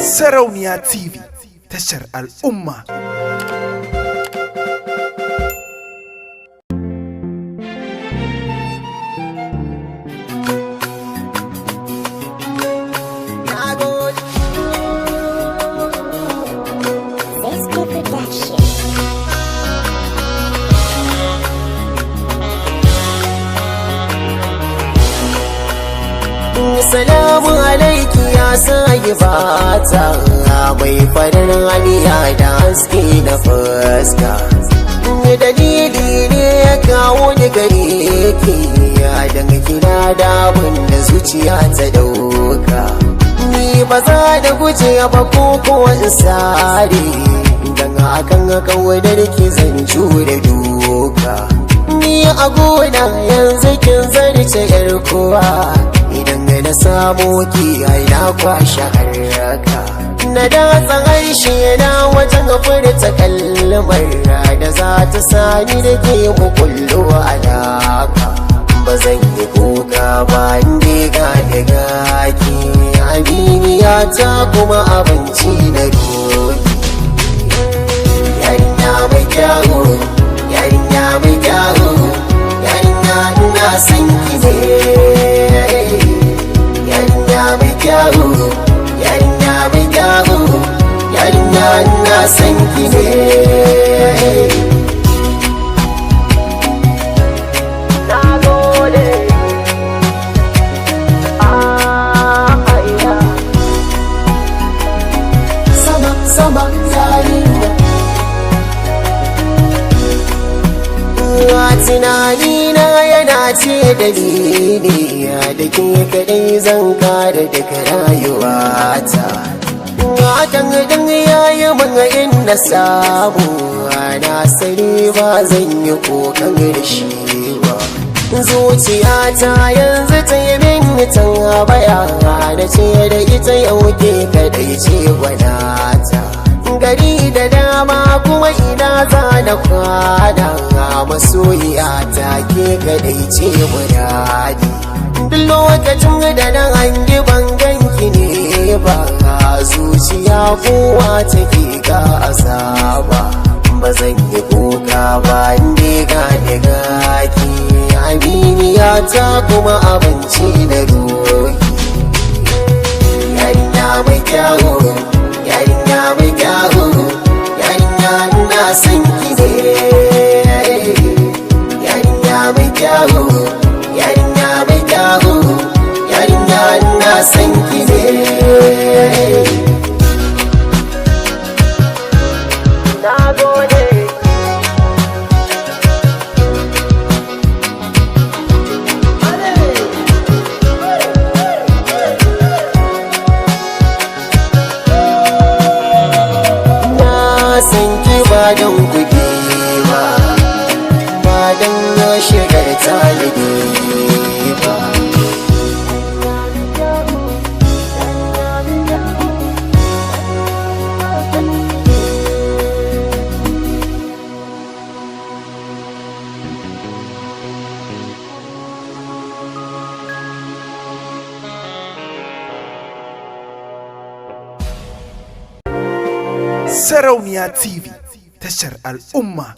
Sarauniya TV, tashar al'umma. Salamu alaiki ya sagi fata mai farin haliya da haske na fuska. Dalili ne ya kawo ni gare ki don kina da abin da zuciya ta dauka. Ni ba za da guje ba ko in sare, don hakan kawadar ki zan jure doka. Ni a gona yanzu kin zarce yar kowa, idan na samu ki na kwashe haraka. Na datsa harshe na wajen furta kalmar da za ta sani da ke mukullo alaka. Ba zan yi kuka ba inda gane gaki, aminiya ta kuma abinci na doki. Yarinya mai kyawu, yarinya mai kyawu, yarinya ina son ki ne. Yarinya mai kyawu, yarinya ina son ki ne. Sama yarinya, tunanina yana ce dalili da ke kadai zan kare daga rayuwata. Hakan din yayi mun in na samu, na sani ba zan yi kokan shi ba. Zuciyata yanzu ta yi min tambaya, na ce da ita yau ke kadai ce gwanata. Gari da dama kuma ina za na kwana, masoyiya ta ke kadai ce muradi. Duk lokacin da na hangi banganki ne ba, zuciya kowa take ga azaba. Ba zan yi kuka ba inda gane gaki, aminiya ta kuma abinci na doki. Yarinya mai kyawu, yarinya mai kyawu, yarinya ina son ki ne. Yarinya mai kyawu, yarinya mai kyawu, yarinya ina son ki ne. San ki ba don kuɗi ba, ba don na shigar talibi ba. Sarauniya TV, tashar al'umma.